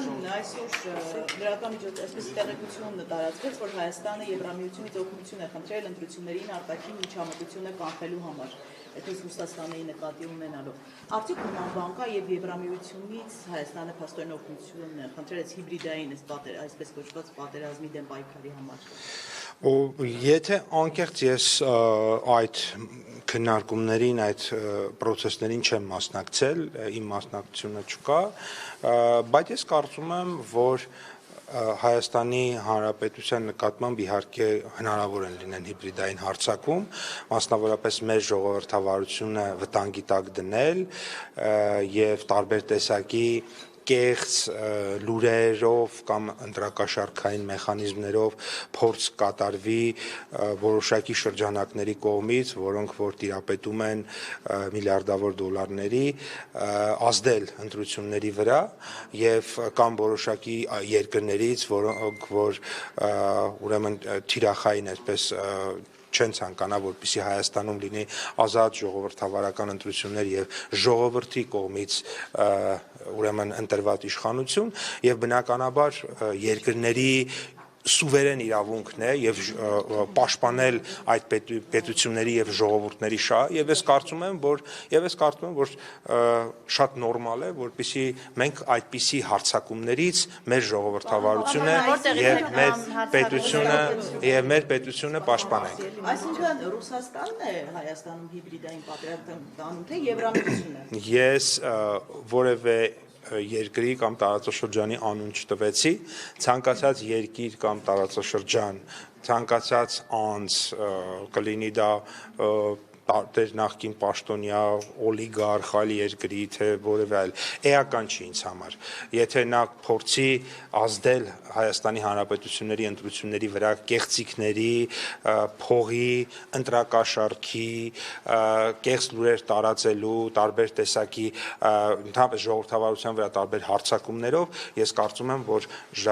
այսօր լրատվամիջոցի այսպես տեղեկություն տարածվեց, որ Հայաստանը Եվրամիությունից օգնություն է խնդրել ընտրություններին արտաքին միջամտությունը կանխելու համար, այդպես Ռուսաստանի նկատի ունենալով։ Արդյոք նման բան կա եւ Եվրամիությունից Հայաստանը փաստորեն օգնություն է խնդրել հիբրիդային այսպես կոչված պատերազմի դեմ պայքարի համար։ Եթե անկեղծ ես այդ քննարկումներին, այդ process-ներին չեմ մասնակցել, իմ մասնակցությունը չկա, բայց ես կարծում եմ, որ Հայաստանի Հանրապետության նկատմամբ իհարկե հնարավոր են լինեն հիբրիդային հարձակում, մասնավորապես մեր ժողովրդավարությունը վտանգի տակ դնել եւ տարբեր տեսակի կեղծ լուրերով կամ ընտրակաշարքային մեխանիզմներով փորձ կատարվի որոշակի շրջանակների կողմից, որոնք որ տիրապետում են միլիարդավոր դոլարների, ազդել ընտրությունների վրա եւ կամ որոշակի երկրներից, որոնք որ ուրեմն թիրախային այսպես չեն ցանկանա, որպեսզի Հայաստանում լինի ազատ ժողովրդավարական ընտրություններ եւ ժողովրդի կողմից ուրեմն ընտրված իշխանություն եւ բնականաբար երկրների սուվերեն իրավունքն է եւ պաշտպանել այդ պետությունների եւ ժողովուրդների շահը եւ ես կարծում եմ որ շատ նորմալ է որպեսզի մենք այդպիսի հարձակումներից մեր ժողովրդավարությունը եւ մեր պետությունը պաշտպանենք։ Այսինքն Ռուսաստանն է Հայաստանում հիբրիդային պատերազմ տանում թե Եվրամիությունը։ Ես որևէ երկրի կամ տարածաշրջանի անուն չտվեցի, ցանկացած երկիր կամ տարածաշրջան, ցանկացած անձ կլինի դա տարբեր նախկին պաշտոնյա, օլիգարխ, այլ երկրի, թե որևէ այլ, էական չի ինձ համար։ Եթե նա փորձի ազդել Հայաստանի Հանրապետությունների ընտրությունների վրա կեղծիքների, փողի, ընտրակաշարքի, կեղծ լուրեր տարածելու, տարբեր տեսակի ընդհանրապես ժողովրդավարության վրա տարբեր հարձակումներով, ես կարծում եմ, որ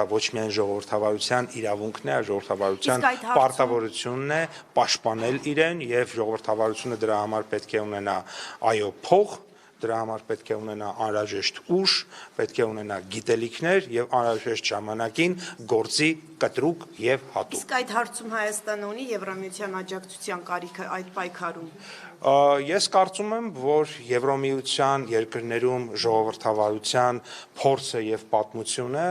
ոչ միայն ժողովրդավարության իրավունքն է, այլ ժողովրդավարության պարտավորությունն է պաշտպանել իրեն եւ ժողովրդավարությունը դրա համար պետք է ունենա այո փող, դրա համար պետք է ունենա անհրաժեշտ ուժ, պետք է ունենա գիտելիքներ եւ անհրաժեշտ ժամանակին գործի կտրուկ եւ հատուկ։ Իսկ այդ հարցում Հայաստանը ունի Եվրամիության աջակցության կարիքը այդ պայքարում։ Ես կարծում եմ, որ Եվրամիության երկրներում ժողովրդավարության փորձը եւ պատմությունը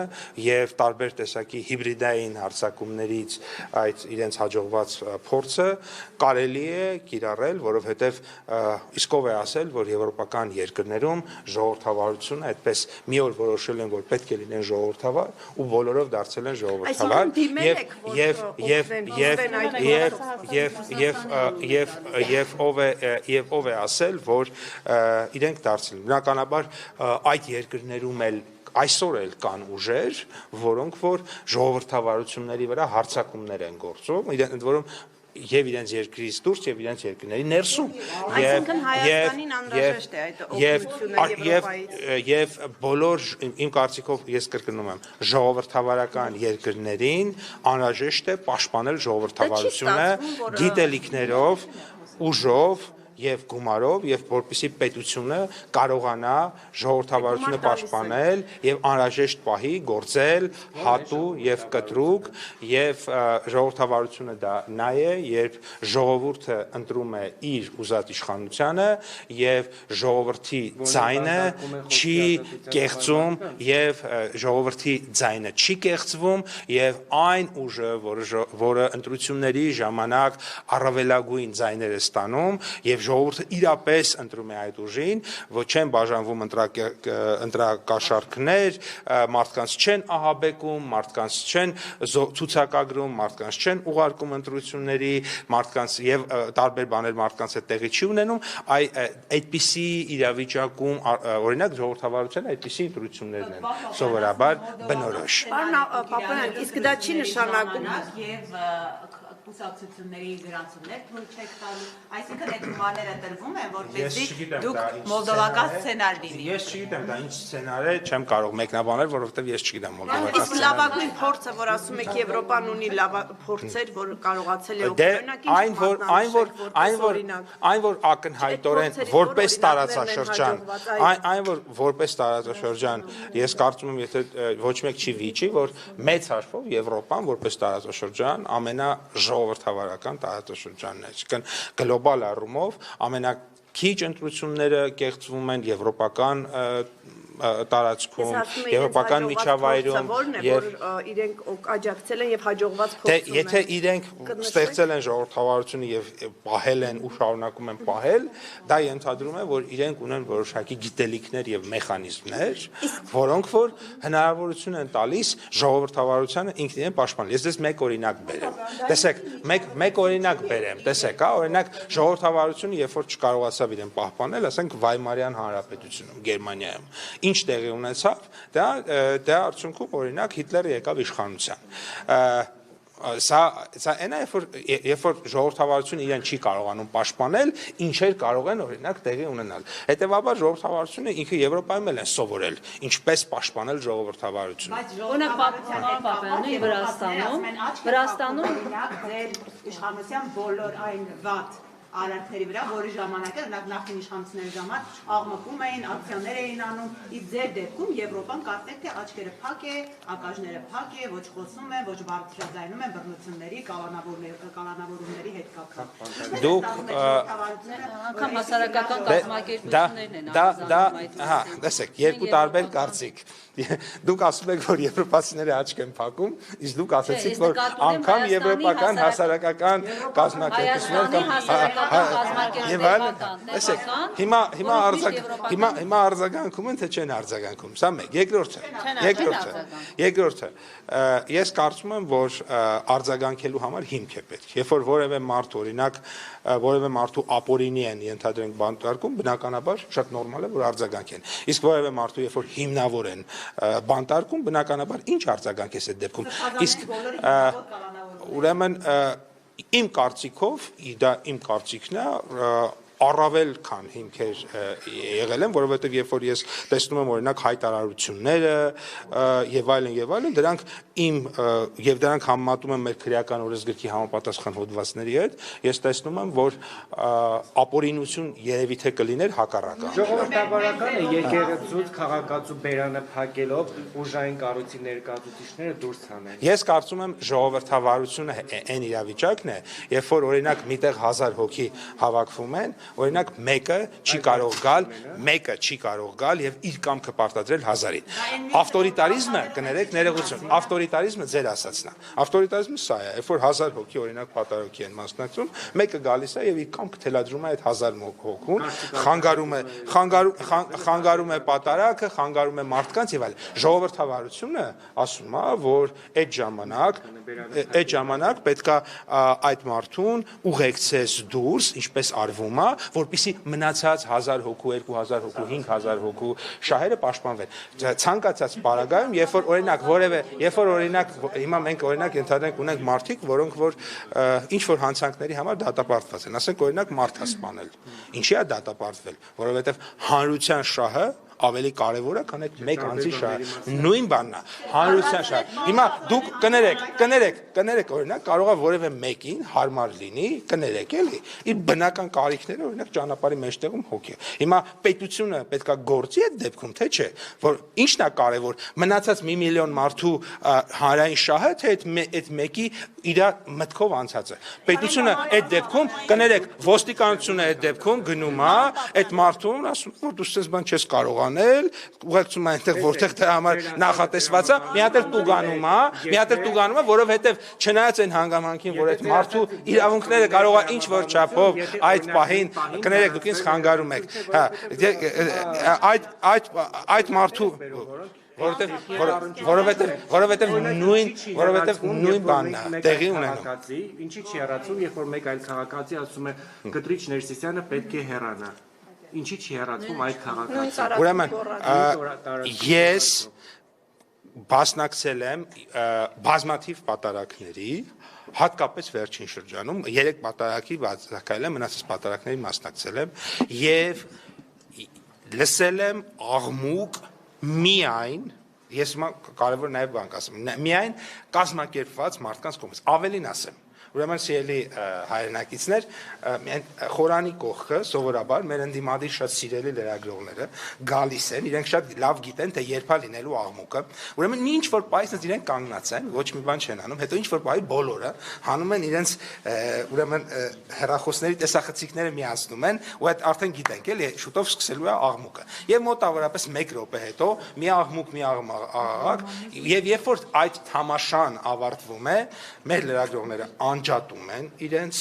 եւ տարբեր տեսակի հիբրիդային հարձակումներից այդ իրենց հաջողված փորձը կարելի է կիրառել, որովհետեւ իսկ ով է ասել, որ եվրոպական երկրներում ժողովրդավարությունը այդպես մի օր որոշել են, որ պետք է լինեն ժողովրդավար ու բոլորով դարձել են ժողովրդավար եւ ով է ասել, որ իրենք դարձել են։ Բնականաբար այդ երկրներում էլ այսօր էլ կան ուժեր, որոնք որ ժողովրդավարությունների վրա հարձակումներ են գործում, ընդ որում եւ իրենց երկրից դուրս եւ իրենց երկրների ներսում այսինքն Հայաստանին անհրաժեշտ է այդ օգնությունը Եվրոպայից եւ բոլոր իմ կարծիքով ես կրկնում եմ ժողովրդավարական երկրներին անհրաժեշտ է պաշտպանել ժողովրդավարությունը գիտելիքներով, ուժով եւ գումարով եւ որպեսզի պետությունը կարողանա ժողովրդավարությունը պաշտպանել եւ անհրաժեշտ պահի գործել հատու եւ կտրուկ եւ ժողովրդավարությունը դա նա է, երբ ժողովուրդը ընտրում է իր ուզած իշխանությանը եւ ժողովրդի ձայնը չի կեղծում եւ ժողովրդի ձայնը չի կեղծվում եւ այն ուժը, որը ընտրությունների ժամանակ առավելագույն ձայներ է ստանում եւ ժողովուրդը իրապես ընտրում է այդ ուժին, ոչ չեն բաժանվում ընտրակաշարքներ, մարդկանց չեն ահաբեկում, մարդկանց չեն ցուցակագրում, մարդկանց չեն ուղարկում ընտրությունների, մարդկանց եւ տարբեր բաներ մարդկանց հետ տեղի չի ունենում, այդպիսի իրավիճակում օրինակ ժողովրդավարության այդպիսի ընտրություններն են սովորաբար բնորոշ։ Պարոն Պապայան, իսկ դա չի նշանակում եւ կուսակցությունների գրանցումներ թույլ չեք տալու, այսինքն այդ գումարները տրվում են, որպեսզի դուք մոլդովական սցենար լինի։ Ես չգիտեմ դա ինչ սցենար է, չեմ կարող մեկնաբանել, որովհետև ես չգիտեմ մոլդովական Իսկ լավագույն փորձը, որ ասում եք Եվրոպան ունի լավ փորձեր, որ կարողացել է օգնել, այն որ ակնհայտորեն որպես տարածաշրջան, այն որ որպես տարածաշրջան, ես կարծում եմ, եթե ոչ մեկ չի վիճի, որ մեծ հաշվով Եվրոպան որպես տարածաշրջան ամենաժողովրդավարական տարածաշրջանն է, այսինքն գլոբալ առումով ամենակիչ ընտրությունները կեղծվում են եվրոպական տարածքում, եվրոպական միջավայրում եւ իրենք աջակցել են եւ հաջողված փորձում են։ Եթե իրենք ստեղծել են ժողովրդավարությունը եւ պահել են ու շարունակում են պահել, դա ենթադրում է, որ իրենք ունեն որոշակի գիտելիքներ եւ մեխանիզմներ, որոնք որ հնարավորություն են տալիս ժողովրդավարությանը ինքն իրեն պաշտպանել։ Ես դες մեկ օրինակ բերեմ։ Տեսեք, մեկ օրինակ բերեմ, տեսեք, հա, օրինակ ժողովրդավարությունը երբ որ չկարողացավ իրեն պահպանել, ասենք Վայմարյան հանրապետությունում, Գերմանիայում ինչ տեղի ունեցավ, դա արդյունքում օրինակ Հիտլերը եկավ իշխանության։ Սա այն է, երբ որ ժողովրդավարությունը իրեն չի կարողանում պաշտպանել, ինչեր կարող են օրինակ տեղի ունենալ։ Հետևաբար ժողովրդավարությունը ինքը Եվրոպայում էլ են սովորել, ինչպես պաշտպանել ժողովրդավարությունը։ Օրինակ Պապյանը Վրաստանում օրինակ ձեր իշխանության բոլոր այն վատ արարքների վրա, որի ժամանակ նախին իշխանությունների ժամանակ աղմկում էին, ակցիաներ էին անում, իսկ ձեր դեպքում Եվրոպան կարծեք թե աչքերը փակ է, ակաժները փակ է, ոչ խոսում են, ոչ բարձրաձայնում են բռնությունների, կալանավորումների հետ կապված։ Դուք անգամ հասարակական կազմակերպություններն են հա, տեսեք, երկու տարբեր կարծիք։ Դուք ասում եք, որ եվրոպացիները աչք են փակում, իսկ դուք ասեցիք, որ անգամ եվրոպական հասարակական հիմա արձագանքում են, թե չեն արձագանքում, սա մեկ, երկրորդը, ես կարծում եմ, որ արձագանքելու համար հիմք է պետք, երբ որ որևէ մարդ օրինակ, որևէ մարդու ապօրինի են ենթադրենք բանտարկում, բնականաբար շատ նորմալ է, որ արձագանքեն, իսկ որևէ մարդու երբ որ հիմնավոր են բանտարկում, բնականաբար ինչ արձագանք է այդ դեպքում, իսկ ուրեմն իմ կարծիքով, դա իմ կարծիքն է, առավել քան հիմքեր եղել են, որովհետև երբ որ ես տեսնում եմ օրինակ հայտարարությունները եւ այլն, դրանք եւ դրանք համեմատում եմ մեր քրեական օրենսգրքի համապատասխան հոդվածների հետ, ես տեսնում եմ, որ ապօրինություն երևի թե կլիներ հակառակը։ Ժողովրդավարական է եկեղեցուց քաղաքացու բերանը փակելով ուժային կառույցի ներկայացուցիչները դուրս հանեն։ Ես կարծում եմ ժողովրդավարությունը այն իրավիճակն է, երբ որ օրինակ միտեղ 1000 հոգի հավաքվում են, օրինակ մեկը չի կարող գալ եւ իր կամքը պարտադրել 1000-ին։ Ավտորիտարիզմը, կներեք, ներողություն, ավտորիտարիզմը ձեր ասածն է։ Ավտորիտարիզմը սա է, երբ որ 1000 հոգի օրինակ պատարագի են մասնակցում, մեկը գալիս է եւ իր կամքը թելադրում է այդ 1000 հոգուն, խանգարում է պատարագը, խանգարում է մարդկանց եւ այլն։ Ժողովրդավարությունը ասում է, որ այդ ժամանակ պետքա այդ մարդուն ուղեկցես դուրս, ինչպես արվում է, որպեսզի մնացած 1000 հոգու, 2000 հոգու, 5000 հոգու շահերը պաշտպանվեն։ Ցանկացած պարագայում, երբ որ օրինակ հիմա մենք օրինակ ենթադրենք ունենք մարդիկ, որոնք որ ինչ որ հանցանքների համար դատապարտված են, ասենք օրինակ մարդ հասպանել։ Ինչի է դատապարտվել, որովհետև հանրության շահը ավելի կարևոր է, քան այդ մեկ անձի շահը։ Նույն բանն է, հանրության շահը։ Հիմա դուք կներեք, օրինակ կարող է որևէ մեկին հարմար լինի, կներեք էլի, իր բնական կարիքները օրինակ ճանապարհի մեջտեղում հոգի։ Հիմա պետությունը պետքա գործի այդ դեպքում, թե չէ, որ ինչն է կարևոր, մնացած 1 միլիոն մարդու հանրային շահը, թե այդ մեկի իր մտքով անցածը։ Պետությունը այդ դեպքում, կներեք, ոստիկանությունը այդ դեպքում գնում է այդ մարդուն, ասում որ դու sense բան չես կարող ուղեկցում է այնտեղ, որտեղ դրա համար նախատեսված է, մի հատ էլ տուգանում է, որովհետև չնայած այն հանգամանքին, որ այդ մարդու իրավունքները կարող է ինչ որ չափով այդ պահին, կներեք, դուք ինձ խանգարում եք, այդ մարդու որովհետև նույն բանն է տեղի ունենում։ Ինչի՞ չի հեռացում, երբ որ մեկ այլ քաղաքացի ասում է Կտրիչ Ներսիսյանը պետք է հեռանա։ Ինչի՞ չի հեռացվում այդ քաղաքացին։ Ուրեմն ես բազմաթիվ պատարագների, հատկապես վերջին շրջանում 3 պատարագի բացակայել եմ, մնացած պատարագներին մասնակցել եմ եւ լսել եմ աղմուկ միայն ես կարևոր նաև բան ասեմ միայն կազմակերպված մարդկանց կողմից ավելին ասեմ Ուրեմն սիրելի հայրենակիցներ, խորանի կողքը սովորաբար մեր ընդդիմադիր շատ սիրելի լրագրողները գալիս են, իրենք շատ լավ գիտեն, թե երբ է լինելու աղմուկը։ Ուրեմն ինչ որ պայսից իրենք կանգնած են, ոչ մի բան չեն անում, հետո ինչ որ պայի բոլորը հանում են իրենց ուրեմն հեռախոսների տեսախցիկները միացնում են, ու այդ արդեն գիտենք, էլի շուտով սկսելու է աղմուկը։ Եվ մոտավորապես 1 րոպե հետո մի աղմուկ, մի աղաղակ, եւ երբ որ այդ թամաշան ավարտվում է, մեր լրագրողները անջատում են իրենց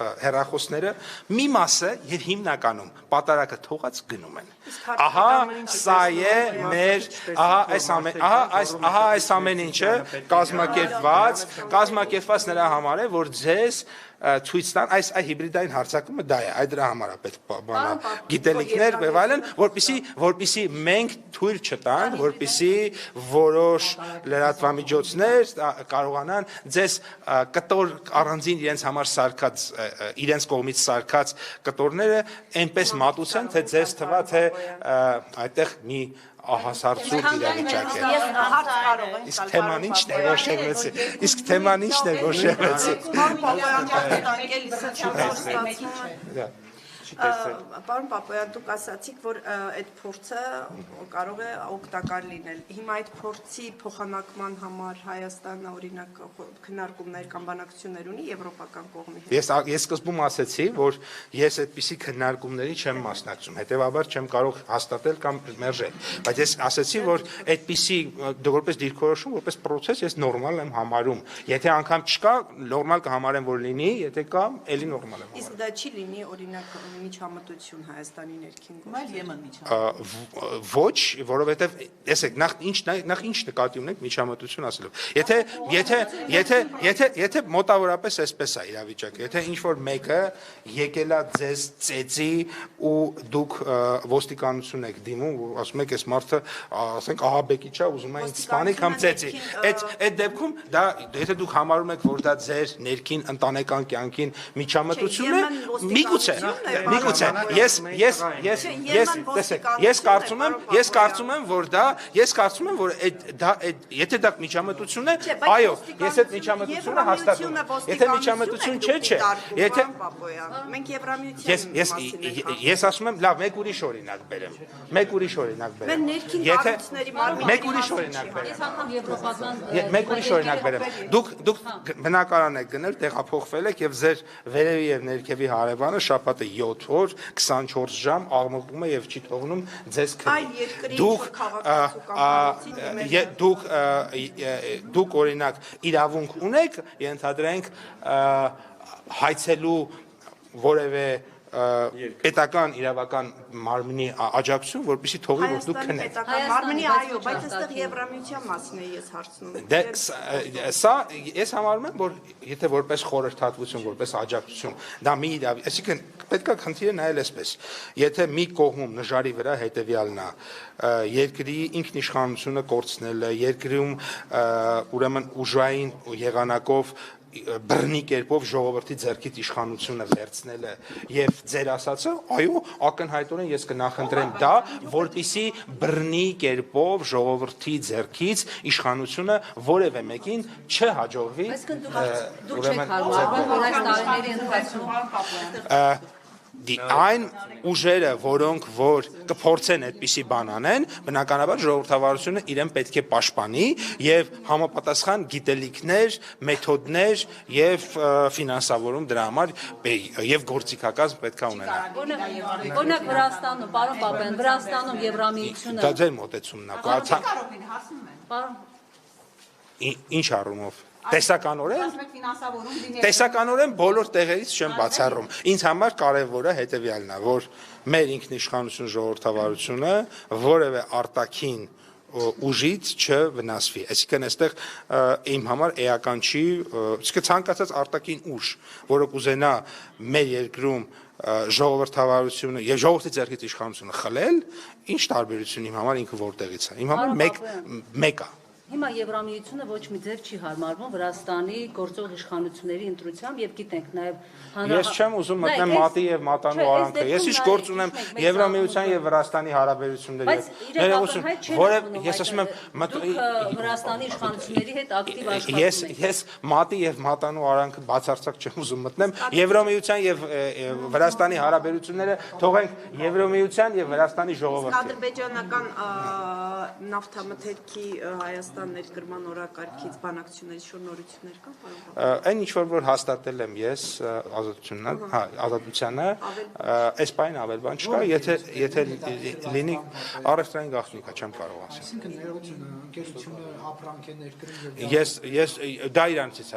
հեռախոսները մի մասը եւ հիմնականում պատարակը թողած գնում են ահա սա է մեր ահա այս ամեն ինչը կազմակերպված նրա համար է որ ձեզ ցույց տան այս հիբրիդային հարձակումը դա է այդ դրա համար է պետք բանա գիտելիքներ եւ այլն որպիսի մենք թույլ չտանք որպիսի որոշ լրատվամիջոցներ կարողանան ձեզ կտոր առանձին իրենց համար սարքած իրենց կողմից սարքած կտորները այնպես մատուցեն թե ձեզ թվա թե այդտեղ մի ահասարցուկ իրավիճակ է։ Ես հարց կարող եմ Իսկ թեման ի՞նչն է որ շեղվեցի։ Իսկ թեման ի՞նչն է որ շեղվեցի։ Պարոն Պապոյան, դուք ասացիք, որ այդ փորձը կարող է օգտակար լինել։ Հիմա այդ փորձի փոխանակման համար Հայաստանը օրինակ քննարկումներ կամ բանակցություններ ունի եվրոպական կողմի հետ։ Ես սկզբում ասացի, որ ես այդպիսի քննարկումների չեմ մասնակցում, հետեւաբար չեմ կարող հաստատել կամ մերժել, բայց ես ասացի, որ այդպիսի որպես դիրքորոշում, որպես process ես նորմալ եմ համարում։ Եթե անգամ չկա, նորմալ կհամարեմ, որ լինի, եթե կա, էլի նորմալ եմ։ Իսկ դա չի լինի օրինակ միջամտություն Հայաստանի ներքին Այլ Եմեն միջամտություն։ Ոչ, որովհետև տեսեք, նախ ինչ նկատի ունենք միջամտություն ասելով։ Եթե մոտավորապես այսպես է իրավիճակը, եթե ինչ որ մեկը եկել է ձեզ ծեծի ու դուք ոստիկանություն եք դիմում, ասում եք, այս մարդը, ասենք, ահաբեկիչ է, ուզում է ինձ սպանի կամ ծեծի։ Այդ դեպքում դա եթե դուք համարում եք, որ դա ձեր ներքին ընտանեկան կյանքին միջամտություն է, Միգուցե, ես կարծում եմ, որ եթե դա միջամտություն է, այո, ես այդ միջամտությունը հաստատում եմ։ Եթե միջամտություն չէ, եթե մենք Եվրամիության ես ասում եմ, լավ, մեկ ուրիշ օրինակ բերեմ։ Մեկ ուրիշ օրինակ բերեմ։ Ես անգամ եվրոպական Մեկ ուրիշ օրինակ բերեմ։ Դուք բնակարան եք գնել, տեղափոխվել եք եւ ձեր վերևի եւ ներքևի հարևանը շաբաթը 7 օր 24 ժամ աղմկում է եւ չի թողնում ձեզ քնի։ Դուք օրինակ իրավունք ունեք, ենթադրենք հայցելու որևէ պետական իրավական մարմնի աջակցություն, որպեսզի թողի որ դուք քնեք։ Մարմնի այո, բայց այստեղ Եվրամիության մասն է ես հարցնում։ Սա ես համարում եմ, որ եթե որպես խորհրդատվություն, որպես աջակցություն, դա մի այսինքն պետք է խնդիրը նայել այսպես։ Եթե մի կողմում նժարի վրա հետևյալն է, երկրի ինքնիշխանությունը կորցնելը, երկրում ուրեմն ուժային եղանակով բռնի կերպով ժողովրդի ձեռքից իշխանությունը վերցնելը եւ ձեր ասածը, այո, ակնհայտորեն ես կնախընտրեմ դա, որպիսի բռնի կերպով ժողովրդի ձեռքից իշխանությունը որևէ մեկին չհաջողվի։ Դուք չեք հարմարվում, որ այս տարիների ընթացքում Այն ուժերը, որոնք որ կփորձեն այդպիսի բան անեն, բնականաբար ժողովրդավարությունը իրեն պետք է պաշտպանի եւ համապատասխան գիտելիքներ, մեթոդներ եւ ֆինանսավորում դրա համար եւ գործիքակազմ պետք է ունենա։ Օրինակ Վրաստանում, պարոն Պապյան, Վրաստանում Եվրամիությունը Դա ձեր մոտեցումն է։ Ինչ առումով։ Տեսականորեն բոլոր տեղերից չեմ բացառում։ Ինձ համար կարևորը հետևյալն է, որ մեր ինքնիշխանություն ժողովրդավարությունը որևէ արտաքին ուժից չվնասվի։ Այսինքն այստեղ իմ համար էական չի, իսկ ցանկացած արտաքին ուժ, որը կուզենա մեր երկրում ժողովրդավարությունը եւ ժողովրդի ձեռքից իշխանությունը խլել, ինչ տարբերություն իմ համար ինքը որտեղից է։ Իմ համար մեկ է։ Հիմա Եվրամիությունը ոչ մի ձև չի հարմարվում Վրաստանի գործող իշխանությունների ընտրությամբ եւ գիտենք նաեւ Ես չեմ ուզում մտնել մատի եւ մատանու արանքը։ Ես ինչ գործ ունեմ Եվրամիության եւ Վրաստանի հարաբերությունների հետ։ Ես ասում եմ Վրաստանի իշխանությունների հետ ակտիվ աշխատում եք։ Ես մատի եւ մատանու արանքը բացարձակ չեմ ուզում մտնեմ։ Եվրամիության եւ Վրաստանի հարաբերությունները թողենք Եվրամիության եւ Վրաստանի ժողովրդին։ Ադրբեջանական նավթամթերքի Հայաստան ներկրման օրակարգից բանակցությունների շնորհություններ կան, պարոն։ Այն ինչ որ հաստատել եմ ես ազատությանը, այս բանը ավել բան չկա, եթե լինի առևտրային գաղտնիք, չեմ կարող ասել։ Այսինքն ներողություն, ընկերությունը ապրանք է ներկրում Ես դա իրանցից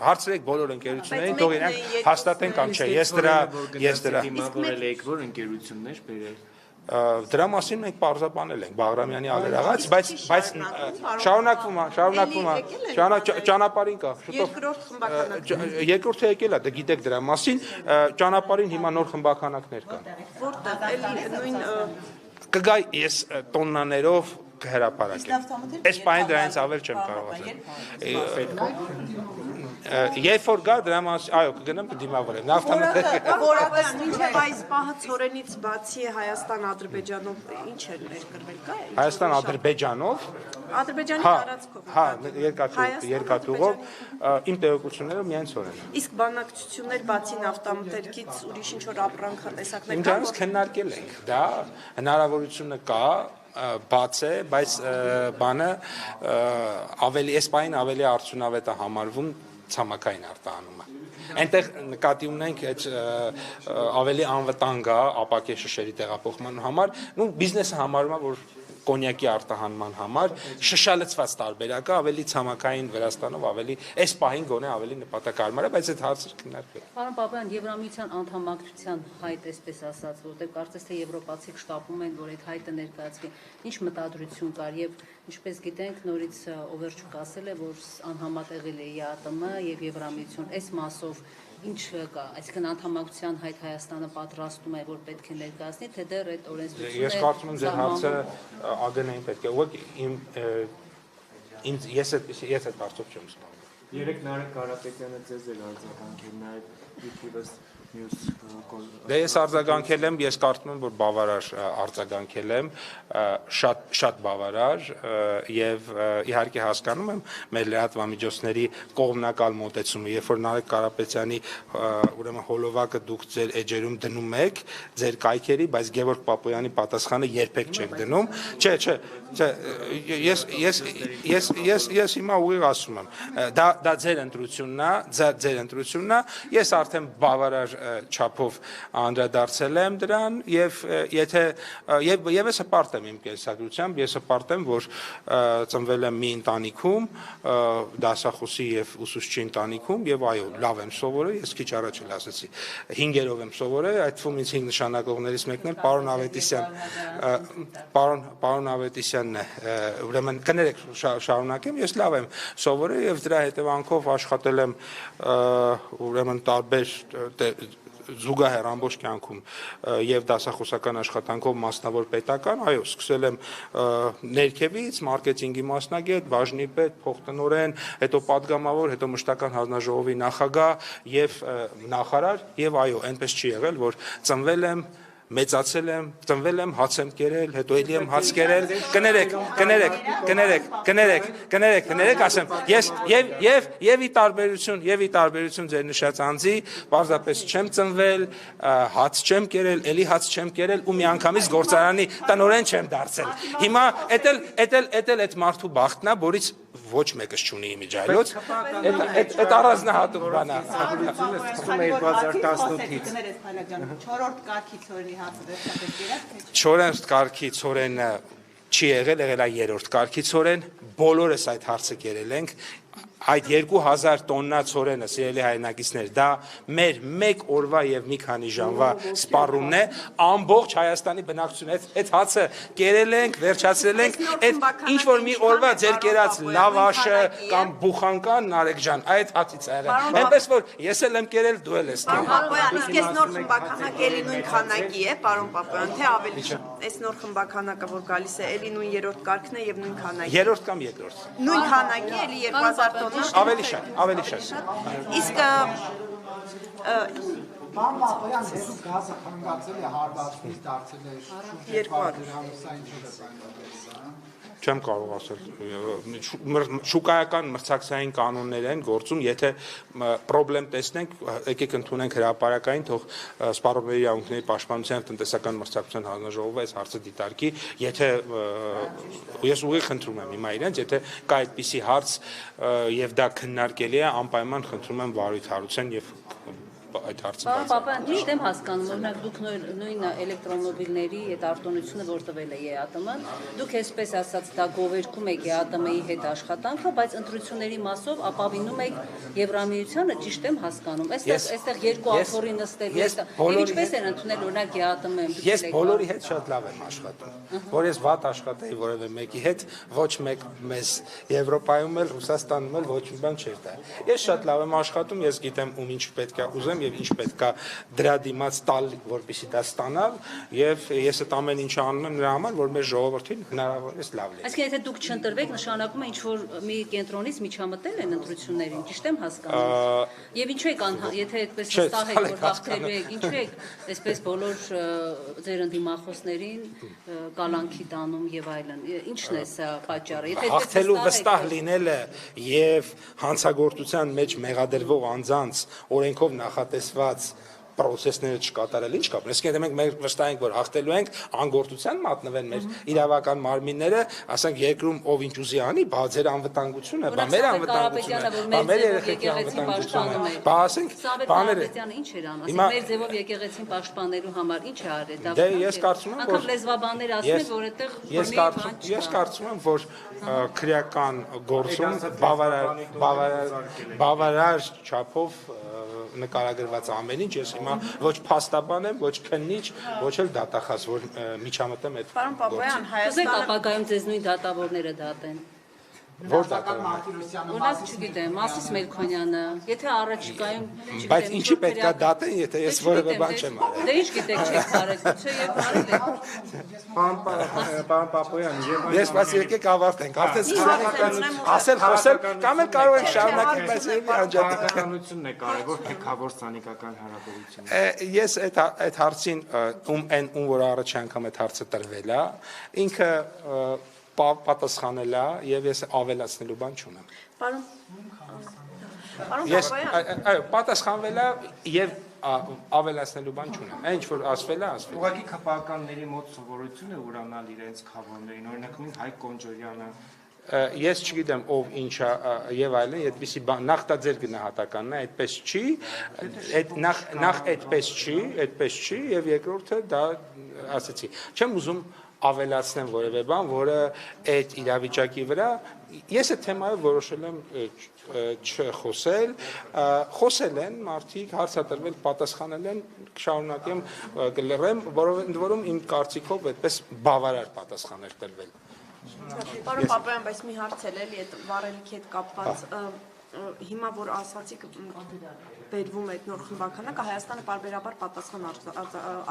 հարցրեք բոլոր ընկերություններին, թող իրանք հաստատեն կամ չէ։ Ես դրա դիմավորել եք, որ ընկերություններ բերել։ Դրա մասին մենք պարզաբանել ենք Բաղրամյանի ալերաղաց, բայց շարունակվում է, ճանապարհին կա, Երկրորդ խմբականակը։ Երկրորդը եկել է, դե գիտեք դրա մասին, ճանապարհին հիմա նոր խմբականակներ կան։ Որտեղ էլի նույն Կգա ես տոննաներով կհրապարակեմ։ Այս պայն դրանից ավել չեմ կարող ասել։ Երբ որ գա դրա մասին, այո, կգնամ կդիմավորեմ։ Նավթամթերքը որպես մինչև այս պահը ցորենից բացի Հայաստան-Ադրբեջանով ինչ էր ներկրվել կա։ Հայաստան-Ադրբեջանով Ադրբեջանի տարածքով։ Հա, երկաթուղով իմ տեղեկությունները միայն ցորեն։ Իսկ բանակցություններ բացի նավթամթերքից ուրիշ ինչ որ ապրանք տեսակներ կան։ Ինչպես քննարկել ենք, դա հնարավորությունը կա բաց է, բայց բանը ավելի էսպային ավելի արդյունավետ է համարվում ցամաքային արտահանումը։ Այնտեղ նկատի ունենք այդ ավելի անվտանգ է ապակե շշերի տեղափոխման համար, ու բիզնեսը համարում է, որ կոնյակի արտահանման համար շշալցված տարբերակը ավելի ցամաքային Վրաստանով ավելի այս պահին գոնե ավելի նպատակարար է, բայց այդ հարցը քննարկվել։ Պարոն Պապյան, Եվրամիության անդամակցության հայտ, այսպես ասած, որտեղ կարծես թե եվրոպացիք շտապում են, որ այդ հայտը ներկայացվի, ինչ մտադրություն կար եւ ինչպես գիտենք, նորից Օվերչուկ ասել է, որ անհամատեղել է ԵԱՏՄ եւ Եվրամիություն այս մասով ինչ կա, այսինքն անդամակցության հայտ Հայաստանը պատրաստում է, որ պետք է ներկայացնի, թե դեռ այդ օրենսդրությունը Ես կարծում եմ ձեր հարցը ԱԳՆ-ին պետք է ուղղակի ես այդ հարցով չեմ զբաղվում։ Երեք Նարեկ Կարապետյանը ձեզ էր արձագանքել նաև իբրևս մյուս Դե ես արձագանքել եմ, ես կարծում եմ, որ բավարար արձագանքել եմ, շատ բավարար եւ իհարկե հասկանում եմ մեր լրատվամիջոցների կողմնակալ մոտեցումը, երբ որ Նարեկ Կարապետյանի ուրեմն հոլովակը դուք ձեր էջերում դնում եք ձեր կայքերի, բայց Գևորգ Պապոյանի պատասխանը երբեք չեք դնում։ Ես հիմա ուղիղ ասում եմ, դա ձեր ընտրությունն է, ես արդեն բավարար չափով անդրադարձել եմ դրան եւ եթե ես հպարտ եմ իմ կենսագրությամբ, ես հպարտ եմ, որ ծնվել եմ մի ընտանիքում, դասախոսի եւ ուսուցչի ընտանիքում եւ այո, լավ եմ սովորել, ես քիչ առաջ էլ ասացի, 5-ով եմ սովորել, այդ թվում ինձ 5 նշանակողներից մեկն էլ պարոն Ավետիսյանն է, ուրեմն կներեք շարունակեմ, ես լավ եմ սովորել եւ դրա հետևանքով աշխատել եմ ուրեմն տարբեր զուգահեռ ամբողջ կյանքում եւ դասախոսական աշխատանքով մասնավոր պետական, այո, սկսել եմ ներքևից, մարքեթինգի մասնագետ, բաժնի պետ, փոխտնօրեն, հետո падգամավոր, հետո մշտական հանձնաժողովի նախագահ եւ նախարար եւ այո, այնպես չի եղել, որ ծնվել եմ մեծացել եմ, ծնվել եմ, հաց եմ կերել, հետո էլի եմ հաց կերել, կներեք, ասեմ, ես եւ ի տարբերություն ձեր նշած անձի, պարզապես չեմ ծնվել, հաց չեմ կերել, էլի հաց չեմ կերել ու միանգամից գործարանի տնօրեն չեմ դարձել։ Հիմա էդ այդ մարդու բախտն է, որից ոչ մեկս չունի իմիջայլոց, այդ առանձնահատուկ բան է։ Ագրությունը սկսում է 2018-ից։ 4-րդ կարգի ցորենի հարցը վերջապես եղավ։ 4-րդ կարգի ցորենը չի եղել է 3-րդ կարգի ցորեն, բոլորս այդ հարցը կերել ենք, այդ 2000 տոննա ցորենը սիրելի հայրենակիցներ, դա մեր մեկ օրվա եւ մի քանի ժամվա սպառումն է, ամբողջ Հայաստանի բնակչությունը այդ հացը կերել ենք, վերջացրել ենք, այդ ինչ որ մի օրվա ձեր կերած լավաշը կամ բուխանկան Նարեկ ջան, այդ հացից է եղել։ Այնպես որ ես էլ եմ կերել, դու էլ ես կերել։ Պապոյան, իսկ այս նոր խմբականակը էլի նույն քանակի է, պարոն Պապոյան, թե ավելի այս նոր խմբականակը, որ գալիս է, էլի նույն երրորդ կարգն է եւ նույն քանակի։ Երրորդ կամ երկրորդ։ Նույն քանակի էլի 2000 տոննա։ Ավելի շատ։ Իսկ Պարոն Պապոյան, դեսու գազը խանգարել է հարվածից դարձել է շուրջ 200 դրամսային չկա։ Չեմ կարող ասել, շուկայական մրցակցային կանոններ են գործում, եթե պրոբլեմ տեսնենք, եկեք ընդունենք հրապարակային, թող սպառողների իրավունքների պաշտպանության և տնտեսական մրցակցության հանձնաժողովը այս հարցը դիտարկի, եթե ես ուղիղ խնդրում եմ հիմա իրենց, եթե կա այդպիսի հարց եւ դա քննարկելի է, անպայման խնդրում եմ Վարույթ Հարությունյան եւ այդ հարցը Պարոն Պապայան, ճիշտ եմ հասկանում, օրինակ դուք նույն էլեկտրոմոբիլների այդ արտոնությունը որ տվել է ԵԱՏՄ-ն, դուք այսպես ասած դա գովերքում եք ԵԱՏՄ-ի հետ աշխատանքը, բայց ընտրությունների մասով ապավինում եք Եվրամիությանը, ճիշտ եմ հասկանում։ Այստեղ երկու աթոռի նստելու է։ Եվ ինչպես են ընդունել օրինակ ԵԱՏՄ-ը։ Ես բոլորի հետ շատ լավ եմ աշխատում։ Որ ես վատ աշխատեի որևէ մեկի հետ, ոչ մեկ մեզ Եվրոպայում էլ, Ռուսաստանում էլ ոչ մի բան չէր տա։ Ես շատ լավ եմ աշխատում, ես գիտեմ ում ինչ պետք է ուզեմ եւ ինչ պետք է դրա դիմաց տալ, որպեսզի դա ստանալ, եւ ես այդ ամեն ինչը անում եմ նրա համար, որ մեր ժողովրդին հնարավորինս լավ լինի։ Այսինքն եթե դուք չընտրվեք, նշանակում է ինչ որ մի կենտրոնից միջամտել են ընտրություններին, ճիշտ եմ հասկանում։ Եվ ինչու եք եթե այդպես վստահ եք, որ հաղթելու եք, ինչու եք այսպես բոլոր ձեր ընդդիմախոսներին կալանքի տանում եւ այլն։ Ինչն է սա պատճառը։ Եթե հաղթելու վստահ լինելը եւ հանցագործության մեջ մեղադրվող անձանց օրենքով նախատեսված պրոցեսները չկատարել, ինչ կապ։ Այսինքն մենք մեր վստահ ենք, որ հաղթելու ենք, անգործության մատնվեն մեր իրավական մարմինները, ասենք երկրում ով ինչ ուզի անի, բա ձեր անվտանգությունը, բա մեր անվտանգությունը, բա մեր երեխեքի անվտանգությունը, բա ասենք բաները։ Ինչ էր անում, ասենք մեր ձևով եկեղեցին պաշտպանելու համար ինչ է արել, դա։ Դե ես կարծում եմ, որ անգամ լեզվաբաններ ասում են, որ այդտեղ ես կարծում եմ, որ քրեական գործում բավարար չափով նկարագրված ամեն ինչ, ես հիմա ոչ փաստաբան եմ, ոչ քննիչ, ոչ էլ դատախազ, որ միջամտեմ այդ։ Պարոն Պապոյան, Հայաստանը ապագայում ձեզ նույն դատավորները դատեն։ Որ դատավորները։ Մարտիրոսյանը Օրինակ չգիտեմ, Մասիս Մելքոնյանը, եթե առաջիկայում չգիտեմ, Բայց ինչի պետք է դատեն, եթե ես որևէ բան չեմ արել։ Դե ինչ գիտեք, չեք արել, չէ՞ եւ արել եք։ Պարոն Պապոյան, եւ Ես բայց եկեք ավարտենք, արդեն սկսենք ասել, խոսել, կամ էլ կարող ենք շարունակել, բայց քաղաքականությունն է կարևոր, թե քավոր սանիկական հարաբերությունը։ Ես այդ հարցին ում որ առաջ անգամ այդ հարցը տրվել է, ինքը պատասխանել է եւ ես ավելացնելու բան չունեմ։ Պարոն Ես Պապոյան, այո, պատասխանվել է եւ ավելացնելու բան չունեմ։ Այն ինչ որ ասվել է, ասվել է։ Ուղղակի քպականների մոտ սովորություն է ուրանալ իրենց խավորներին, օրինակ նույն Հայկ Կոնջորյանը։ Ես չգիտեմ ով ինչա եւ այլն, այդպեսի բան նախ դա ձեր գնահատականն է, այդպես չի, նախ այդպես չի եւ երկրորդը դա ասեցի։ Չեմ ուզում ավելացնեմ որևէ բան, որը այդ իրավիճակի վրա ես այդ թեմայով որոշել եմ չխոսել, խոսել են մարդիկ, հարցատրվել, պատասխանել են, շարունակեմ կլռեմ, որովհետեւ իմ կարծիքով այդպես բավարար պատասխաններ տրվել։ Պարոն Պապոյան, բայց մի հարց էլի այդ վառելիքի հետ կապված հիմա որ ասացիք բերվում այդ նոր խմբականակը Հայաստանը պարբերաբար պատասխան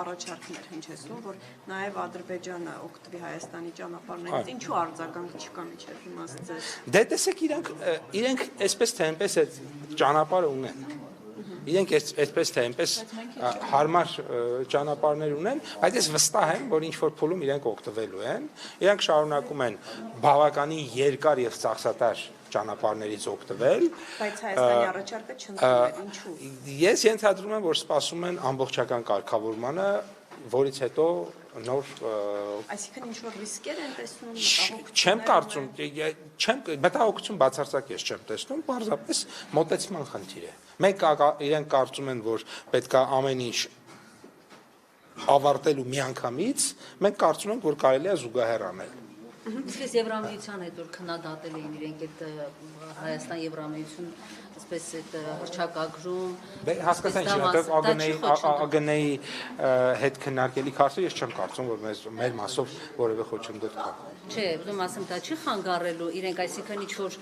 առաջարկներ հնչեցնում, որ նաև Ադրբեջանը օգտվի Հայաստանի ճանապարհներից, ինչու արձագանք չկա միջև հիմա ձեզ։ Դե տեսեք իրենք այսպես թե այնպես այդ ճանապարհը ունեն։ Իրենք այսպես թե այնպես հարմար ճանապարհներ ունեն, բայց ես վստահ եմ, որ ինչ որ փուլում իրենք օգտվելու են։ Իրենք շարունակում են բավականին երկար եւ ծախսատար ճանապարհներից օգտվել։ Բայց Հայաստանի առաջարկը չընդունել, ինչու։ Ես ենթադրում եմ, որ սպասում են ամբողջական կարգավորմանը, որից հետո նոր Այսինքն ինչ որ ռիսկեր են տեսնում, չեմ կարծում, մտահոգություն բացարձակ ես չեմ տեսնում, պարզապես մոտեցման խնդիր է։ Մենք իրենք կարծում են, որ պետք է ամեն ինչ ավարտելու միանգամից, մենք կարծում ենք, որ կարելի է զուգահեռ անել։ Իսկ Եվրամիության հետ որ քննադատել էին իրենք այդ Հայաստան Եվրամիություն, ասես այդ հռչակագրում։ Հասկացա ինչ, ԱԳՆ-ի հետ քննարկելի քարտը ես չեմ կարծում, որ մեր մասով որևէ խոչընդոտ կա։ Չէ, ուզում ասեմ, դա չի խանգարելու իրենք, այսինքն ինչ որ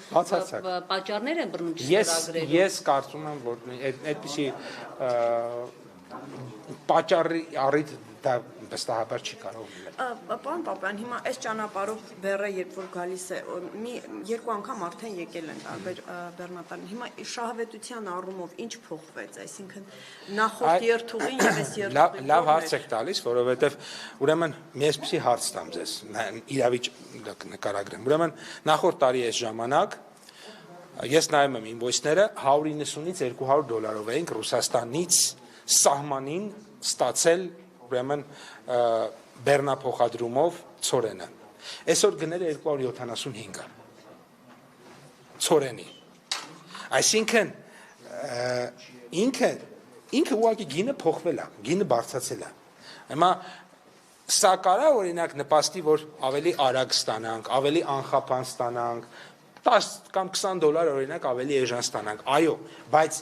պատճառներ են բռնում չստորագրելու։ Ես կարծում եմ, որ այդպիսի պատճառի առիթ դա վստահաբար չի կարող լինել։ Պարոն Պապյան, հիմա այս ճանապարհով բեռը երբ որ գալիս է, երկու անգամ արդեն եկել են տարբեր բեռնատարներ։ Հիմա շահավետության առումով ինչ փոխվեց, այսինքն նախորդ երթուղին եւ այս երթուղին։ Լավ հարց եք տալիս, որովհետեւ ուրեմն մի այսպեսի հարց տամ ձեզ, իրավիճ նկարագրեմ։ Ուրեմն նախորդ տարի այս ժամանակ ես նայում եմ ինվոյսները 190-ից $200 էինք Ռուսաստանից սահմանին ստացել ուրեմն բեռնափոխադրումով ծորենը։ Այսօր գները 275-ը ծորենի։ Այսինքն ինքը ուղղակի գինը փոխվել է, գինը բարձրացել է։ Հիմա սա կարա օրինակ նպաստի, որ ավելի արագ ստանանք, ավելի անխափան ստանանք, 10 կամ $20 օրինակ ավելի էժան ստանանք։ Այո, բայց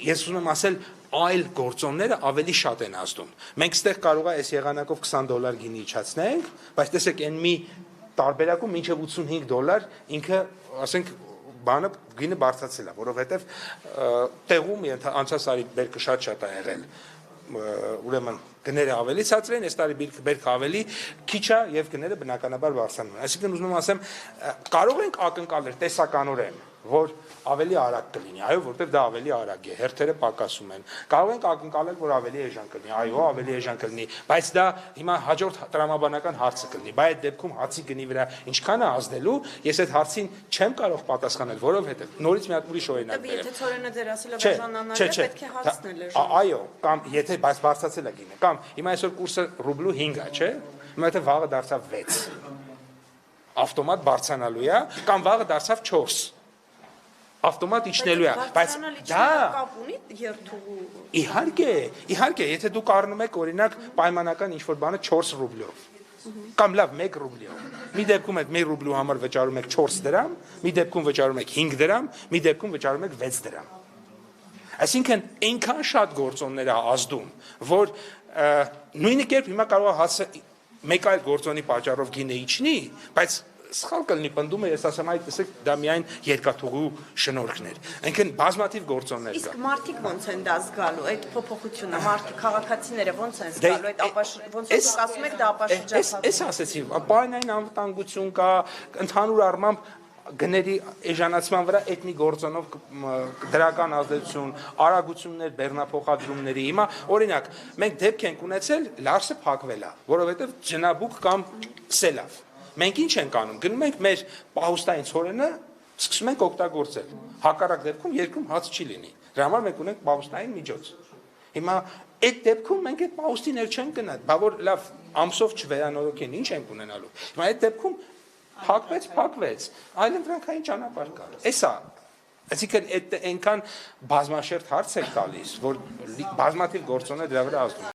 ես ուզում եմ ասել այլ գործոնները ավելի շատ են ազդում։ Մենք ստեղ կարող է այս եղանակով $20 գինի իջացնենք, բայց տեսեք այն մի տարբերակում մինչև $85 ինքը, ասենք, բանը գինը բարձրացել է, որովհետև տեղում անցած տարի բերքը շատ է եղել։ Ուրեմն գները ավելի ցածր են, այս տարի բերքը ավելի քիչ է եւ գները բնականաբար բարձրանում են։ Այսինքն ուզում եմ ասեմ, կարող ենք ակնկալել տեսականորեն, որ ավելի արագ կլինի, այո, որտեղ դա ավելի արագ է, հերթերը պակասում են։ Կարող ենք ակնկալել, որ ավելի էժան կլինի, այո, ավելի էժան կլինի, բայց դա հիմա հաջորդ տրամաբանական հարցը կլինի։ Բայց այդ դեպքում հացի գնի վրա ինչքան է ազդելու, ես այդ հարցին չեմ կարող պատասխանել, որովհետև նորից մի հատ ուրիշ օրինակ բերեմ։ Եթե ծորենը ձեր ասել է բաժանանալու, պետք է հասնել է։ Այո, կամ եթե բայց բարձրացել է գինը, կամ հիմա այսօր կուրսը ռուբլու 5 է, չէ՞։ Հիմա եթե վաղը դարձավ 6, ավտոմատ բարձրանալու է, կամ վաղը դարձավ 4 ավտոմատ իջնելու է, բայց դա կապ ունի երթուղու։ Իհարկե, եթե դուք առնում եք օրինակ պայմանական ինչ-որ բանը 4 ռուբլով, կամ լավ 1 ռուբլով, մի դեպքում եք 1 ռուբլու համար վճարում եք 4 դրամ, մի դեպքում վճարում եք 5 դրամ, մի դեպքում վճարում եք 6 դրամ։ Այսինքն այնքան շատ գործոններ է ազդում, որ նույնը կերպ հիմա կարող է հացը մեկ այլ գործոնի պատճառով գինը իջնի, բայց սխալ կլինի պնդումը, ես ասեմ, այդ տեսեք, դա միայն երկաթուղու շնորհքն էր։ Այնքան բազմաթիվ գործոններ կա։ Իսկ մարդիկ ոնց են դա զգալու, այդ փոփոխությունը, մարդիկ, քաղաքացիները ոնց են զգալու, այդ ոնց է դուք ասում եք դա ապաշրջափակ։ Ես ասեցի, պայմանային անվտանգություն կա, ընդհանուր առմամբ գների էժանացման վրա այդ մի գործոնով դրական ազդեցություն, արագություններ, բեռնափոխադրումների։ Հիմա օրինակ, մենք դեպք ենք ունեցել, Լարսը փակվել է, որովհետև ջնաբուկ կամ սելավ։ Մենք ինչ ենք անում, գնում ենք մեր պահուստային ցորենը, սկսում ենք օգտագործել։ Հակառակ դեպքում երկրում հաց չի լինի։ Դրա համար մենք ունենք պահուստային միջոց։ Հիմա այդ դեպքում մենք այդ պահուստի ներ չենք գնա, բա որ լավ ամսով չվերանորոգեն, ինչ ենք ունենալու։ Հիմա այդ դեպքում փակվեց, այլընտրանքային ճանապարհ կա։ Էսա, այսինքն այդ այնքան բազմաշերտ հարց եք տալիս, որ բազմաթիվ գործոններ դրա վրա ազդում են։